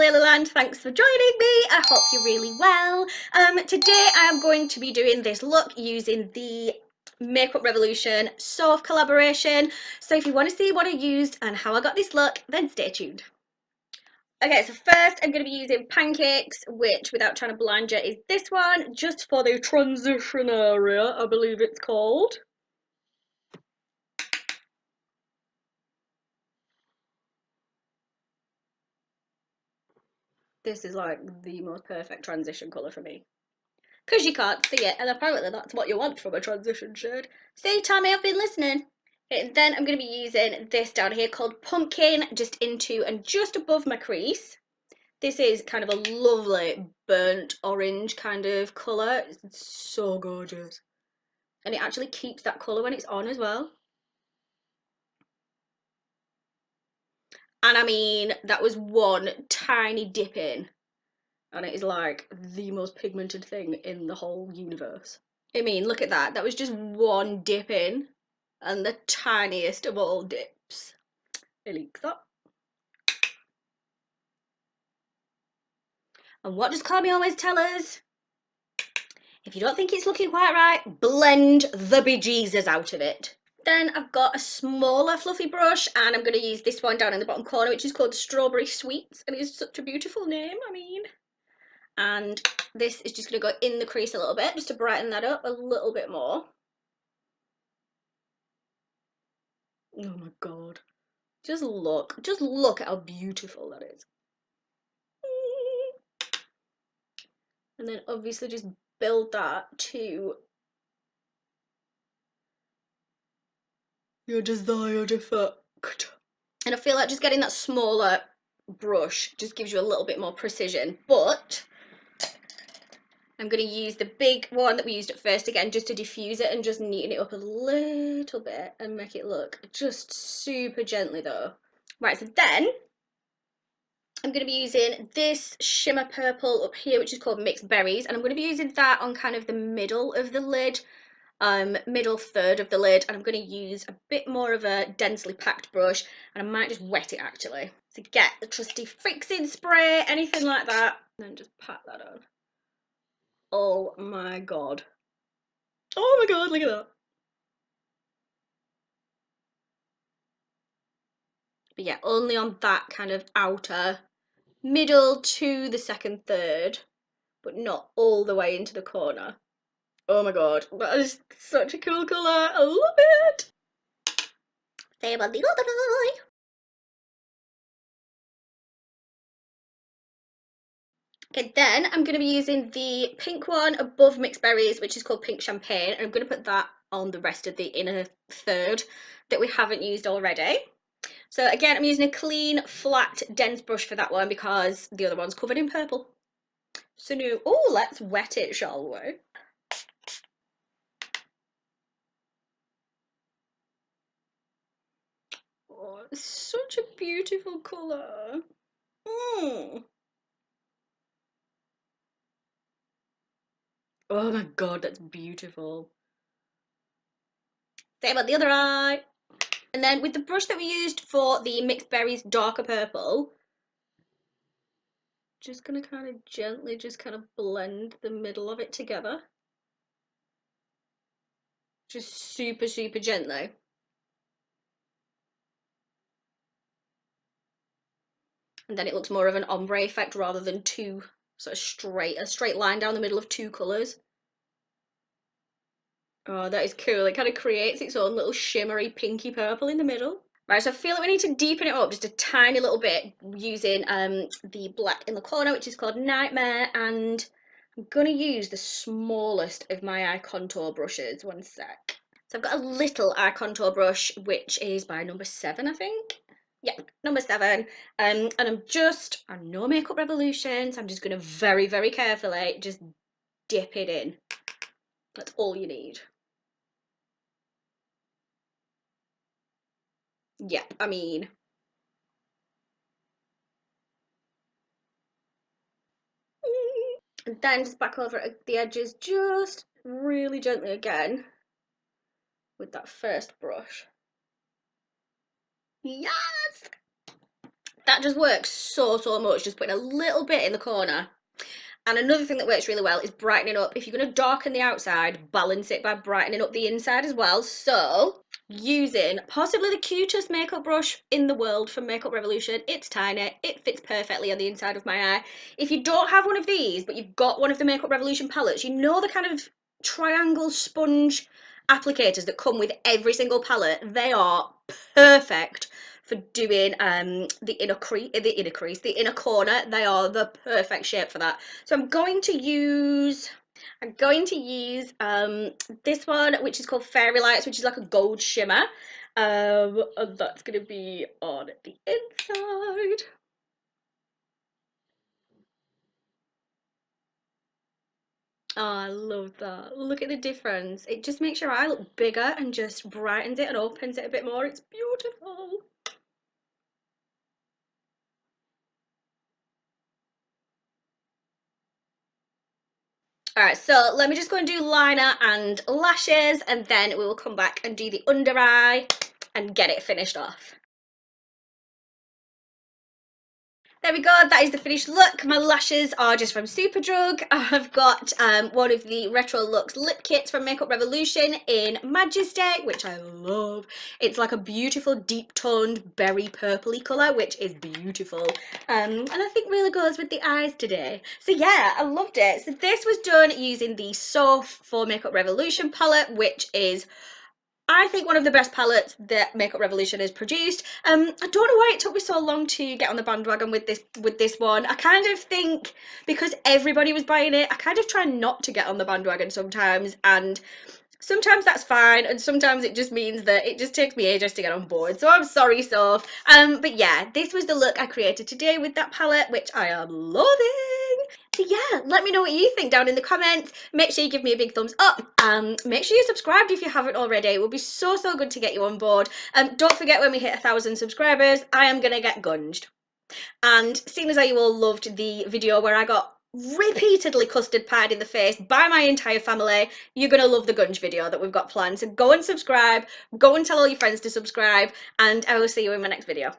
Leila Land, thanks for joining me. I hope you're really well. Today I am going to be doing this look using the Makeup Revolution Soph collaboration. So if you want to see what I used and how I got this look, then stay tuned. Okay, so first I'm going to be using Pancakes, which, without trying to blind you, is this one, just for the transition area, I believe it's called. This is like the most perfect transition colour for me. Because you can't see it, and apparently that's what you want from a transition shade. See, Tommy, I've been listening. Okay, then I'm going to be using this down here called Pumpkin, just into and just above my crease. This is kind of a lovely burnt orange kind of colour. It's so gorgeous. And it actually keeps that colour when it's on as well. And I mean, that was one tiny dip in. And it is like the most pigmented thing in the whole universe. I mean, look at that. That was just one dip in, and the tiniest of all dips. It leaks up. And what does Carmi always tell us? If you don't think it's looking quite right, blend the bejesus out of it. Then I've got a smaller fluffy brush, and I'm going to use this one down in the bottom corner, which is called Strawberry Sweets, and it's such a beautiful name, I mean. And this is just going to go in the crease a little bit, just to brighten that up a little bit more. Oh my god. Just look at how beautiful that is. And then obviously just build that to your desired effect. And I feel like just getting that smaller brush just gives you a little bit more precision, but I'm going to use the big one that we used at first again, just to diffuse it and just neaten it up a little bit and make it look just super gently though. Right, so then I'm going to be using this shimmer purple up here, which is called Mixed Berries, and I'm going to be using that on kind of the middle of the lid, middle third of the lid, and I'm going to use a bit more of a densely packed brush, and I might just wet it actually to get the trusty fixing spray, anything like that, and then just pat that on. Oh my god. Oh my god, look at that. But yeah, only on that kind of outer middle to the second third, but not all the way into the corner. Oh my god, that is such a cool colour. I love it. Say about the other eye. Okay, then I'm going to be using the pink one above Mixed Berries, which is called Pink Champagne, and I'm going to put that on the rest of the inner third that we haven't used already. So again, I'm using a clean, flat, dense brush for that one because the other one's covered in purple. So now, oh, let's wet it, shall we? Oh, it's such a beautiful colour. Oh my god, that's beautiful. Same about the other eye. And then with the brush that we used for the Mixed Berries darker purple, just gonna kind of gently just kind of blend the middle of it together. Just super, super gently. And then it looks more of an ombre effect rather than two sort of a straight line down the middle of two colours. Oh, that is cool. It kind of creates its own little shimmery pinky purple in the middle. Right, so I feel like we need to deepen it up just a tiny little bit using the black in the corner, which is called Nightmare, and I'm gonna use the smallest of my eye contour brushes. One sec. So I've got a little eye contour brush, which is by number 7, I think. Yep, number 7. And I'm no Makeup Revolution, so I'm just gonna very, very carefully just dip it in. That's all you need. Yep, I mean, and then just back over at the edges, just really gently again with that first brush. Yes! That just works so much, just putting a little bit in the corner. And another thing that works really well is brightening up. If you're going to darken the outside, balance it by brightening up the inside as well. So using possibly the cutest makeup brush in the world from Makeup Revolution. It's tiny, it fits perfectly on the inside of my eye. If you don't have one of these, but you've got one of the Makeup Revolution palettes, you know the kind of triangle sponge applicators that come with every single palette, they are perfect for doing the inner corner. They are the perfect shape for that. So I'm going to use this one, which is called Fairy Lights, which is like a gold shimmer. And that's going to be on the inside. Oh, I love that. Look at the difference. It just makes your eye look bigger and just brightens it and opens it a bit more. It's beautiful. Alright, so let me just go and do liner and lashes, and then we will come back and do the under eye and get it finished off. There we go, that is the finished look. My lashes are just from Superdrug. I've got one of the Retro Looks lip kits from Makeup Revolution in Majesty, which I love. It's like a beautiful deep toned berry purpley colour, which is beautiful. And I think really goes with the eyes today. So yeah, I loved it. So this was done using the Soph for Makeup Revolution palette, which is, I think, one of the best palettes that Makeup Revolution has produced. I don't know why it took me so long to get on the bandwagon with this one. I kind of think because everybody was buying it, I kind of try not to get on the bandwagon sometimes, and sometimes that's fine, and sometimes it just means that it just takes me ages to get on board. So I'm sorry, Soph. But yeah, this was the look I created today with that palette, which I am loving. So yeah, let me know what you think down in the comments. Make sure you give me a big thumbs up. Make sure you're subscribed if you haven't already. It will be so good to get you on board. Don't forget, when we hit 1,000 subscribers, I am gonna get gunged. And seeing as how you all loved the video where I got repeatedly custard pied in the face by my entire family, you're gonna love the gunge video that we've got planned. So go and subscribe, go and tell all your friends to subscribe, and I will see you in my next video.